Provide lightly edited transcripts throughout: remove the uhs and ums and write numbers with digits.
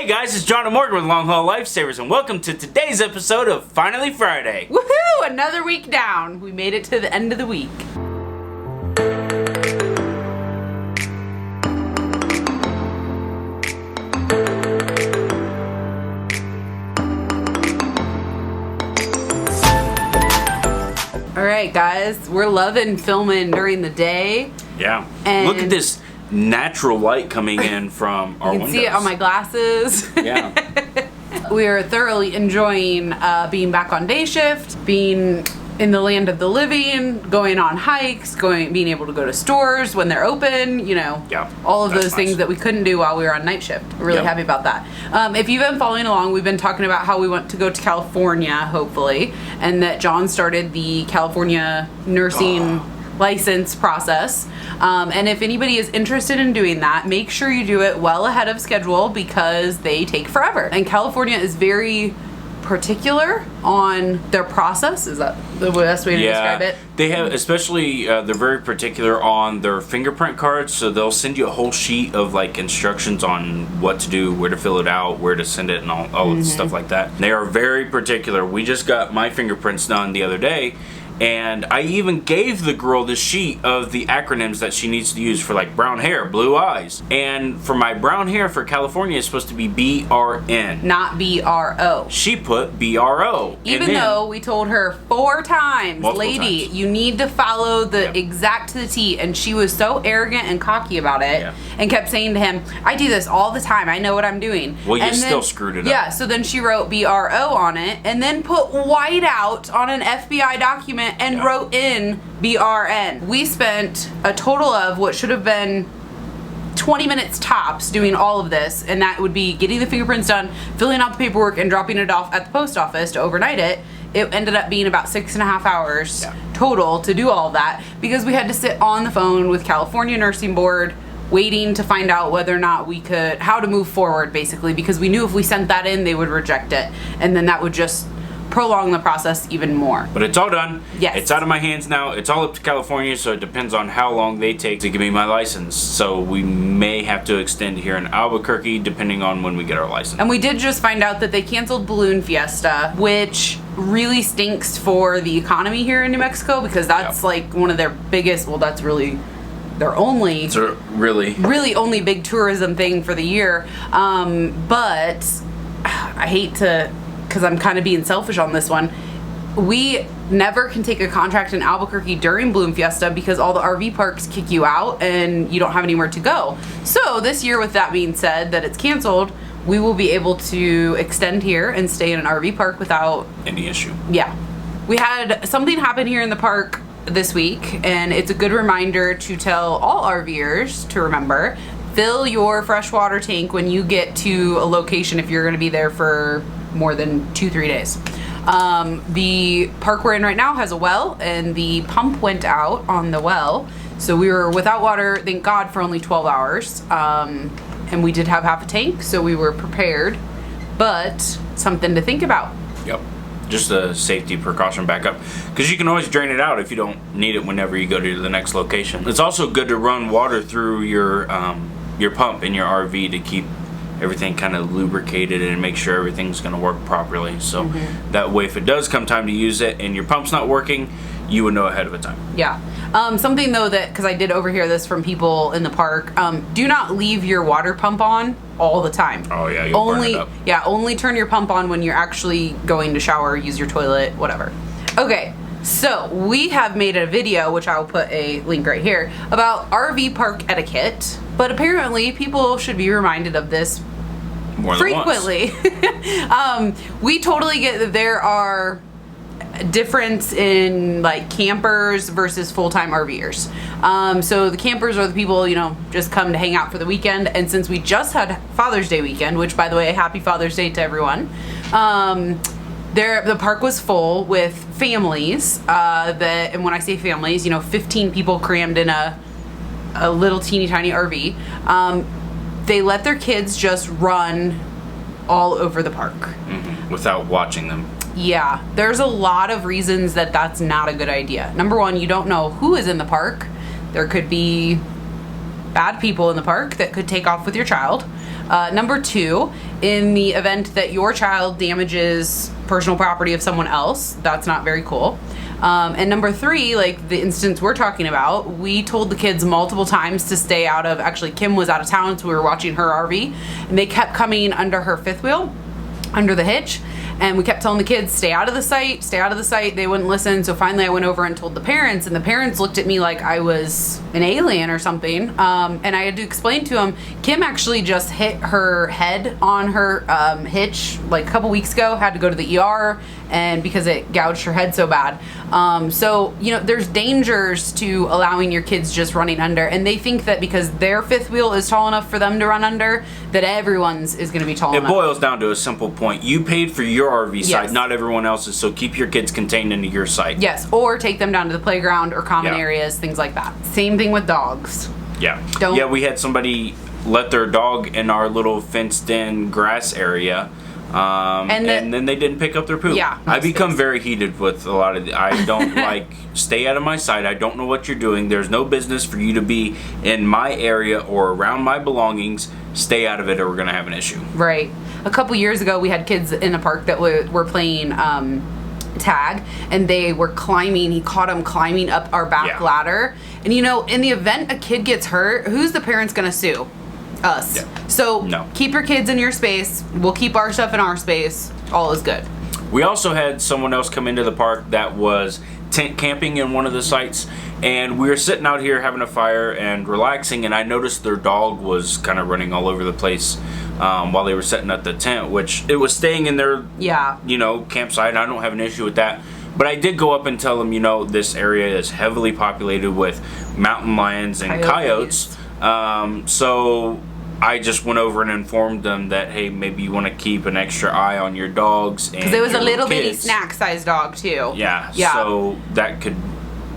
guys, it's John and Morgan with Longhaul Lifesavers, and welcome to today's episode of Finally Friday. Woohoo! Another week down. We made it to the end of the week. Alright guys, we're loving filming during the day. Yeah. And look at this natural light coming in from our windows. You can see it on my glasses. Yeah. We are thoroughly enjoying being back on day shift, being in the land of the living, going on hikes, being able to go to stores when they're open, you know, all of those things that we couldn't do while we were on night shift. We're really happy about that. If you've been following along, we've been talking about how we want to go to California, hopefully, and that John started the California nursing license process. And if anybody is interested in doing that, make sure you do it well ahead of schedule because they take forever. And California is very particular on their process. Is that the best way to describe it? They have, especially, they're very particular on their fingerprint cards, so they'll send you a whole sheet of like instructions on what to do, where to fill it out, where to send it, and all of the stuff like that. They are very particular. We just got my fingerprints done the other day, and I even gave the girl the sheet of the acronyms that she needs to use for like brown hair, blue eyes. And for my brown hair for California, it's supposed to be BRN. Not BRO. She put BRO. Even though we told her 4 times, lady, times. you need to follow the exact to the T. And she was so arrogant and cocky about it and kept saying to him, I do this all the time. I know what I'm doing. Well, you still screwed it up. Yeah, so then she wrote BRO on it and then put white out on an FBI document and wrote in BRN. We spent a total of what should have been 20 minutes tops doing all of this, and that would be getting the fingerprints done, filling out the paperwork, and dropping it off at the post office to overnight it. It ended up being about 6.5 hours total to do all of that because we had to sit on the phone with California Nursing Board waiting to find out whether or not we could, how to move forward basically, because we knew if we sent that in, they would reject it, and then that would just prolong the process even more. But it's all done. Yes. It's out of my hands now. It's all up to California, so it depends on how long they take to give me my license. So we may have to extend here in Albuquerque depending on when we get our license. And we did just find out that they canceled Balloon Fiesta, which really stinks for the economy here in New Mexico because that's like one of their biggest, well, that's really their only, it's a really only big tourism thing for the year. But I hate to, because I'm kind of being selfish on this one, we never can take a contract in Albuquerque during Balloon Fiesta because all the RV parks kick you out and you don't have anywhere to go. So this year, with that being said, that it's canceled, we will be able to extend here and stay in an RV park without any issue. Yeah. We had something happen here in the park this week, and it's a good reminder to tell all RVers to remember, fill your freshwater tank when you get to a location if you're going to be there for more than 2-3 days. The park we're in right now has a well, and the pump went out on the well, so we were without water, thank God, for only 12 hours. And we did have half a tank, so we were prepared, but something to think about. Yep. Just a safety precaution backup, because you can always drain it out if you don't need it whenever you go to the next location. It's also good to run water through your pump in your RV to keep everything kind of lubricated and make sure everything's going to work properly. So that way, if it does come time to use it and your pump's not working, you would know ahead of time. Yeah. Something though that, because I did overhear this from people in the park, do not leave your water pump on all the time. Oh yeah, you'll burn it up. Yeah, only turn your pump on when you're actually going to shower, use your toilet, whatever. Okay. So we have made a video, which I'll put a link right here, about RV park etiquette, but apparently people should be reminded of this more than frequently. We totally get that there are difference in like campers versus full-time RVers. So the campers are the people, you know, just come to hang out for the weekend, and since we just had Father's Day weekend, which by the way, happy Father's Day to everyone, the park was full with families, and when I say families, you know, 15 people crammed in a little teeny tiny RV. They let their kids just run all over the park. Without watching them. Yeah, there's a lot of reasons that that's not a good idea. Number one, you don't know who is in the park. There could be bad people in the park that could take off with your child. Number 2, in the event that your child damages personal property of someone else, that's not very cool. And number 3, like the instance we're talking about, we told the kids multiple times to stay out of, actually Kim was out of town, so we were watching her RV, and they kept coming under her fifth wheel, under the hitch. And we kept telling the kids, stay out of the sight, stay out of the sight. They wouldn't listen. So finally I went over and told the parents, and the parents looked at me like I was an alien or something. And I had to explain to them, Kim actually just hit her head on her hitch like a couple weeks ago, had to go to the ER, and because it gouged her head so bad. So, you know, there's dangers to allowing your kids just running under, and they think that because their fifth wheel is tall enough for them to run under, that everyone's is going to be tall enough. It boils down to a simple point. You paid for your RV site, Yes. not everyone else's, so keep your kids contained into your site. Yes, or take them down to the playground or common Yeah. areas, things like that. Same thing with dogs. Yeah. Don't- Yeah, we had somebody let their dog in our little fenced-in grass area, and then they didn't pick up their poop. Yeah, I become mistakes. very heated with a lot of I don't like, stay out of my sight. I don't know what you're doing. There's no business for you to be in my area or around my belongings. Stay out of it or we're going to have an issue. Right. A couple years ago, we had kids in a park that were playing tag, and they were climbing. He caught them climbing up our back Yeah. ladder. And you know, in the event a kid gets hurt, who's the parents going to sue? Us. Yeah. So No. keep your kids in your space. We'll keep our stuff in our space. All is good. We also had someone else come into the park that was tent camping in one of the sites, and we were sitting out here having a fire and relaxing, and I noticed their dog was kind of running all over the place while they were setting up the tent, which it was staying in their Yeah. campsite. I don't have an issue with that. But I did go up and tell them, this area is heavily populated with mountain lions and coyotes. So I just went over and informed them that, hey, maybe you want to keep an extra eye on your dogs. Because it was a little bitty kids. snack-sized dog, too. Yeah. Yeah. So that could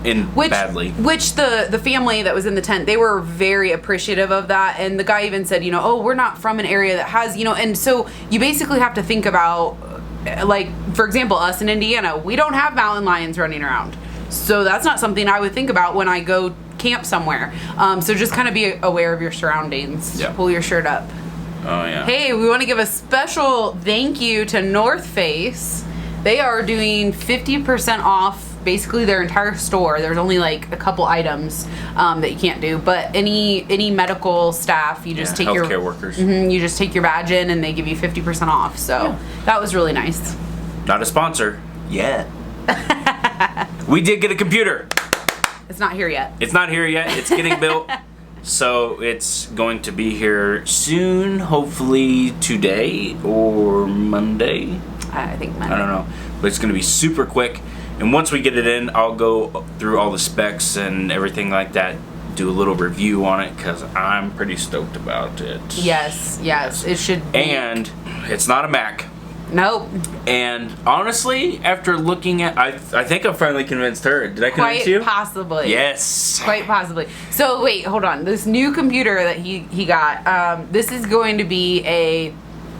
end badly. Which the family that was in the tent, they were very appreciative of that. And the guy even said, oh, we're not from an area that has, and so you basically have to think about, like, for example, us in Indiana, we don't have mountain lions running around. So that's not something I would think about when I go camp somewhere. So just kind of be aware of your surroundings. Yeah. Pull your shirt up. Oh, yeah. Hey, we want to give a special thank you to North Face. They are doing 50% off basically their entire store. There's only like a couple items that you can't do, but any medical staff, you just take your healthcare workers. You just take your badge in and they give you 50% off. So that was really nice. Not a sponsor. Yeah. We did get a computer. It's not here yet. It's not here yet. It's getting built. So it's going to be here soon, hopefully today or Monday. I think Monday. I don't know. But it's going to be super quick. And once we get it in, I'll go through all the specs and everything like that, do a little review on it because I'm pretty stoked about it. Yes, it should be. And it's not a Mac. Nope. And honestly, after looking at, I think I'm finally convinced her. Did I convince you? Quite possibly. Yes. Quite possibly. So wait, hold on. This new computer that he got, this is going to be a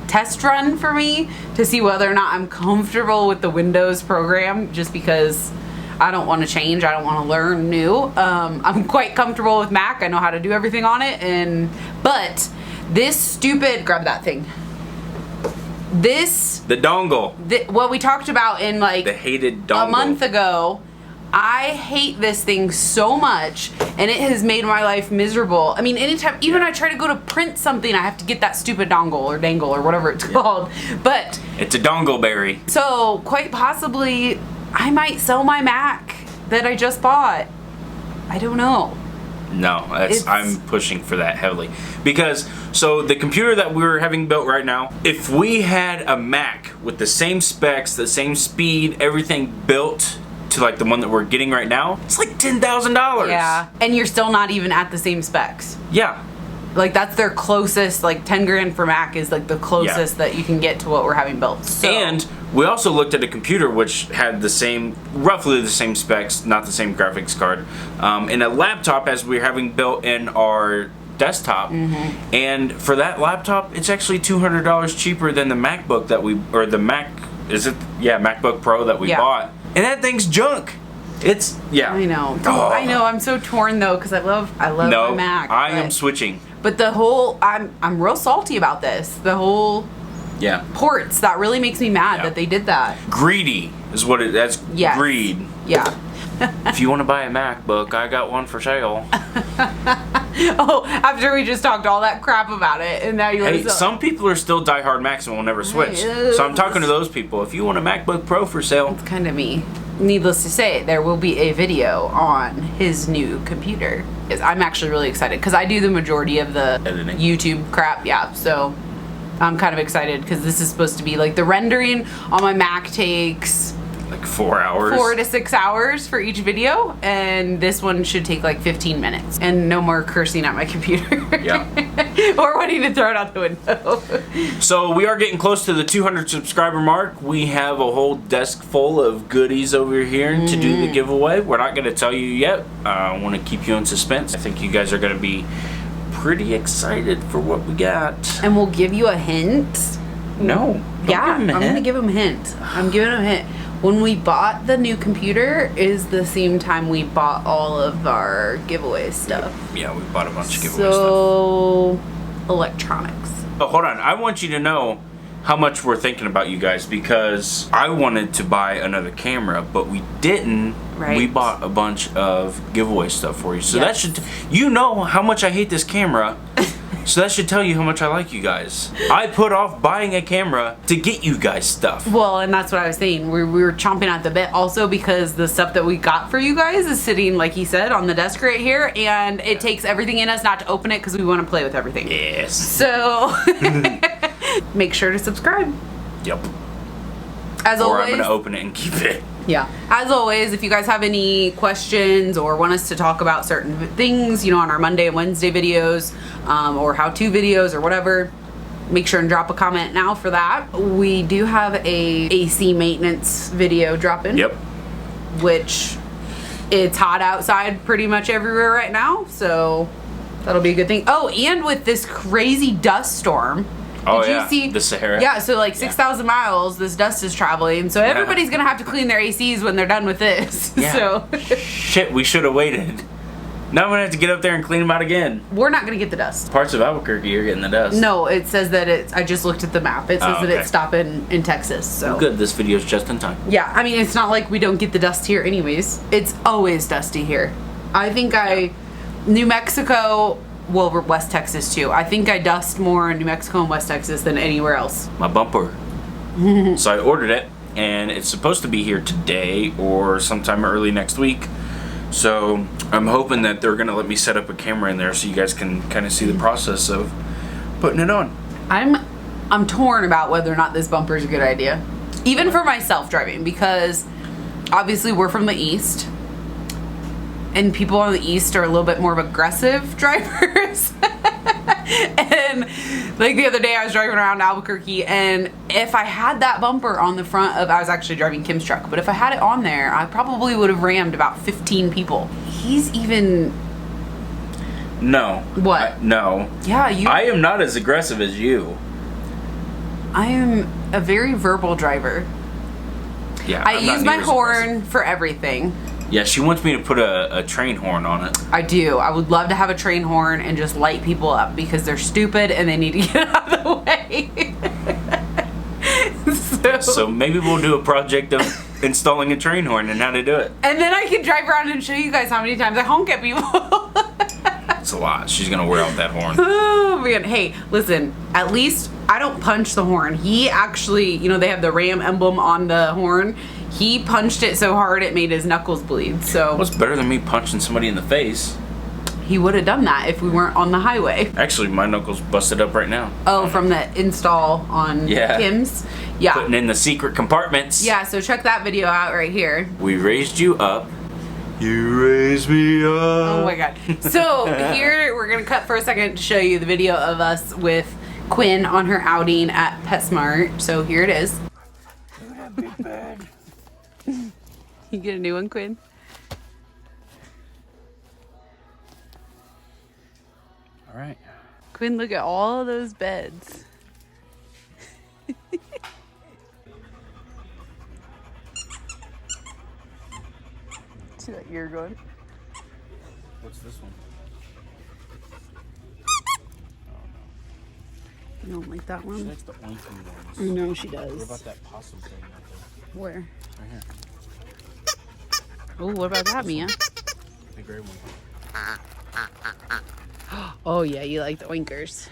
test run for me to see whether or not I'm comfortable with the Windows program, just because I don't want to change. I don't want to learn new. I'm quite comfortable with Mac. I know how to do everything on it. But this stupid, grab that thing. The dongle. What we talked about in like The hated dongle. a month ago, I hate this thing so much, and it has made my life miserable. I mean, anytime, even I try to go to print something, I have to get that stupid dongle or dangle or whatever it's called. But It's a dongleberry. so quite possibly, I might sell my Mac that I just bought. I don't know. No, I'm pushing for that heavily. Because, so the computer that we're having built right now, if we had a Mac with the same specs, the same speed, everything built to like the one that we're getting right now, it's like $10,000. Yeah, and you're still not even at the same specs. Yeah. Like that's their closest, like 10 grand for Mac is like the closest that you can get to what we're having built. So. And we also looked at a computer which had roughly the same specs, not the same graphics card, and a laptop as we're having built in our desktop. Mm-hmm. And for that laptop, it's actually $200 cheaper than the MacBook MacBook Pro that we bought. And that thing's junk. I know. Oh. I know. I'm so torn though because I love my Mac. I am switching. But the whole, I'm real salty about this. The whole ports, that really makes me mad that they did that. Greedy is what it, that's greed. Yeah. If you want to buy a MacBook, I got one for sale. Oh, after we just talked all that crap about it, and now you want to sell. Some people are still diehard Macs and will never switch. So I'm talking to those people. If you want a MacBook Pro for sale. It's kind of me. Needless to say, there will be a video on his new computer. I'm actually really excited because I do the majority of the editing. YouTube crap. Yeah, so I'm kind of excited because this is supposed to be like the rendering on my Mac takes like 4 hours. 4 to 6 hours for each video, and this one should take like 15 minutes. And no more cursing at my computer. Yeah. Or wanting to throw it out the window. So we are getting close to the 200 subscriber mark. We have a whole desk full of goodies over here to do the giveaway. We're not going to tell you yet. I want to keep you in suspense. I think you guys are going to be pretty excited for what we got. And we'll give you a hint. No. I'm going to give him a hint. I'm giving him a hint. When we bought the new computer is the same time we bought all of our giveaway stuff. Yeah, we bought a bunch of giveaway stuff. So, electronics. Oh, hold on. I want you to know how much we're thinking about you guys because I wanted to buy another camera, but we didn't. Right. We bought a bunch of giveaway stuff for you. So that should, you know how much I hate this camera. So that should tell you how much I like you guys. I put off buying a camera to get you guys stuff. Well, and that's what I was saying. We were chomping at the bit also because the stuff that we got for you guys is sitting, like he said, on the desk right here. And it takes everything in us not to open it because we want to play with everything. Yes. So, make sure to subscribe. Yep. As always. Or I'm going to open it and keep it. Yeah. As always, if you guys have any questions or want us to talk about certain things, you know, on our Monday and Wednesday videos, or how-to videos or whatever, make sure and drop a comment now for that. We do have a AC maintenance video dropping. Yep. Which it's hot outside pretty much everywhere right now, so that'll be a good thing. Oh, and with this crazy dust storm. Did you see the Sahara? Yeah, so like 6,000 miles this dust is traveling. So everybody's going to have to clean their ACs when they're done with this. Yeah. So shit, we should have waited. Now I'm going to have to get up there and clean them out again. We're not going to get the dust. Parts of Albuquerque are getting the dust. No, it says that it's, I just looked at the map. It says that it's stopping in Texas. So good, this video's just in time. Yeah, I mean, it's not like we don't get the dust here anyways. It's always dusty here. I think New Mexico, well, we're West Texas too. I think I dust more in New Mexico and West Texas than anywhere else. My bumper. So I ordered it, and it's supposed to be here today or sometime early next week. So I'm hoping that they're gonna let me set up a camera in there so you guys can kind of see the process of putting it on. I'm torn about whether or not this bumper is a good idea, even for myself driving, because obviously we're from the East. And people on the East are a little bit more of aggressive drivers. And like the other day I was driving around Albuquerque, and if I had that bumper on the front of, I was actually driving Kim's truck, but if I had it on there, I probably would have rammed about 15 people. He's even... No. What? No. Yeah, you... I am not as aggressive as you. I am a very verbal driver. Yeah, I use my horn for everything. Yeah, she wants me to put a train horn on it. I do. I would love to have a train horn and just light people up because they're stupid and they need to get out of the way. So maybe we'll do a project of installing a train horn and how to do it. And then I can drive around and show you guys how many times I honk at people. It's a lot. She's going to wear out that horn. Oh, man. Hey, listen, at least I don't punch the horn. He actually, you know, they have the Ram emblem on the horn. He punched it so hard it made his knuckles bleed. So what's better than me punching somebody in the face? He would have done that if we weren't on the highway. Actually, my knuckles busted up right now. Oh, from the install on Kim's? Yeah. Putting in the secret compartments. Yeah, so check that video out right here. We raised you up. You raised me up. Oh my god. So here we're going to cut for a second to show you the video of us with Quinn on her outing at PetSmart. So here it is. Look at that big bag. You get a new one, Quinn? All right. Quinn, look at all those beds. See that ear going? What's this one? You don't like that She one? likes the oinky ones. I know she does. What about that possum thing right there? Where? Right here. Oh, what about that, Mia? The gray one. Oh yeah, you like the winkers.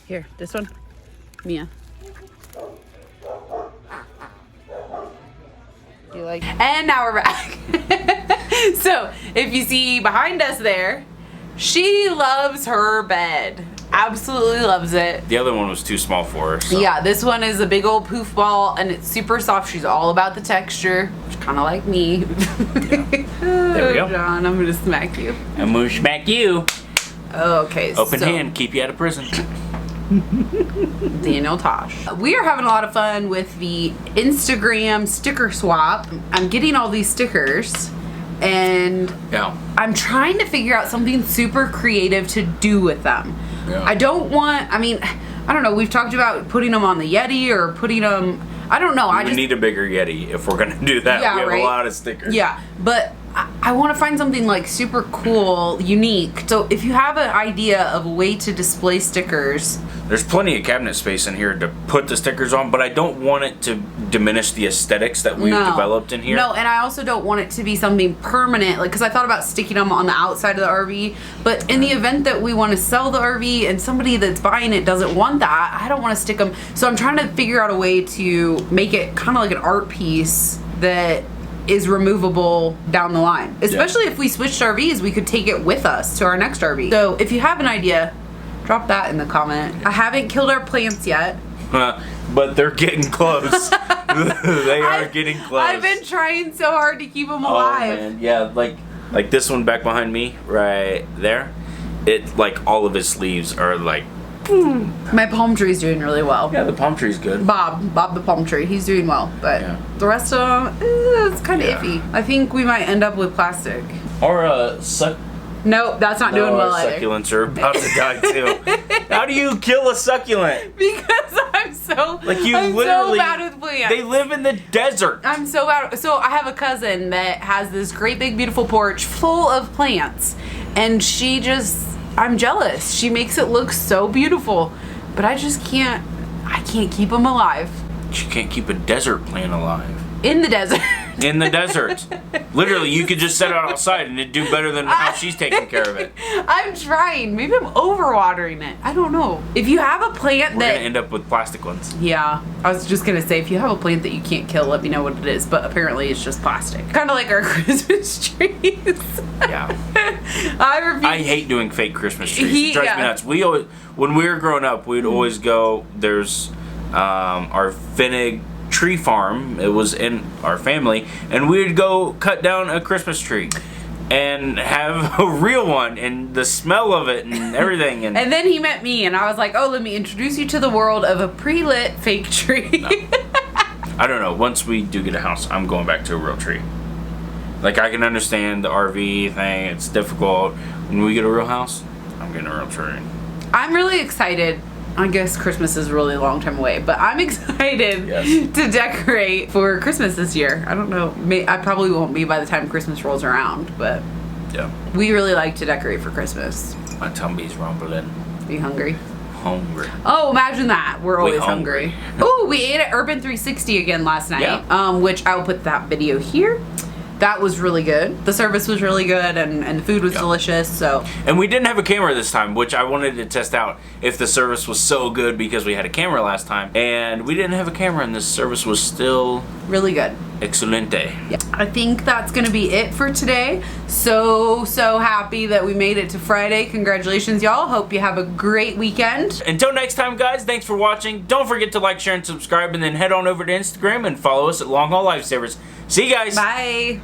Here, this one, Mia. You like? And now we're back. So if you see behind us there, she loves her bed. Absolutely loves it. The other one was too small for her. So. Yeah, this one is a big old poof ball and it's super soft. She's all about the texture. She's kind of like me. There we go. John, I'm gonna smack you. I'm gonna smack you. Okay, Open so, hand, keep you out of prison. Daniel Tosh. We are having a lot of fun with the Instagram sticker swap. I'm getting all these stickers and Yeah. I'm trying to figure out something super creative to do with them. Yeah. I don't know, we've talked about putting them on the Yeti or putting them, I don't know. We need a bigger Yeti if we're gonna do that. Yeah, we have right? a lot of stickers. Yeah, but I want to find something like super cool, unique. So if you have an idea of a way to display stickers. There's plenty of cabinet space in here to put the stickers on, but I don't want it to diminish the aesthetics that we've developed in here. No, and I also don't want it to be something permanent, like, because I thought about sticking them on the outside of the RV, but in the event that we want to sell the RV and somebody that's buying it doesn't want that, I don't want to stick them. So I'm trying to figure out a way to make it kind of like an art piece that is removable down the line. Especially if we switched RVs, we could take it with us to our next RV. So if you have an idea, drop that in the comment. I haven't killed our plants yet. But they're getting close. They are getting close. I've been trying so hard to keep them alive. Oh man, yeah, like this one back behind me, right there. It like all of its leaves are like. My palm tree's doing really well. Yeah, the palm tree's good. Bob the palm tree, he's doing well, but the rest of them, it's kind of iffy. I think we might end up with plastic. Or Nope, that's not doing well either. Succulents are about to die too. How do you kill a succulent? Because I'm so literally bad with plants. They live in the desert. I'm so bad. So I have a cousin that has this great big beautiful porch full of plants, and I'm jealous. She makes it look so beautiful, but I can't keep them alive. You can't keep a desert plant alive. In the desert. In the desert. Literally, you could just set it outside and it'd do better than how she's taking care of it. I'm trying. Maybe I'm overwatering it. I don't know. If you have a plant We're gonna end up with plastic ones. Yeah. I was just gonna say, if you have a plant that you can't kill, let me know what it is. But apparently it's just plastic. Kind of like our Christmas trees. Yeah. I hate doing fake Christmas trees. It drives me nuts. When we were growing up, we'd always go, there's our Finnig tree farm. It was in our family, and we would go cut down a Christmas tree and have a real one, and the smell of it and everything. And then he met me, and I was like, oh, let me introduce you to the world of a pre-lit fake tree. I don't know. Once we do get a house, I'm going back to a real tree. Like, I can understand the RV thing. It's difficult. When we get a real house, I'm getting a real tree. I'm really excited. I guess Christmas is a really long time away, but I'm excited to decorate for Christmas this year. I don't know. I probably won't be by the time Christmas rolls around, but we really like to decorate for Christmas. My tummy's rumbling. Are you hungry? Hungry. Oh, imagine that. We're always hungry. Oh, we ate at Urban 360 again last night, which I will put that video here. That was really good. The service was really good, and the food was delicious. So. And we didn't have a camera this time, which I wanted to test out if the service was so good because we had a camera last time, and we didn't have a camera, and the service was still really good. Excelente. Yeah. I think that's gonna be it for today. So happy that we made it to Friday. Congratulations, y'all. Hope you have a great weekend. Until next time, guys, thanks for watching. Don't forget to like, share, and subscribe, and then head on over to Instagram and follow us at Longhaul Lifesavers. See you guys. Bye.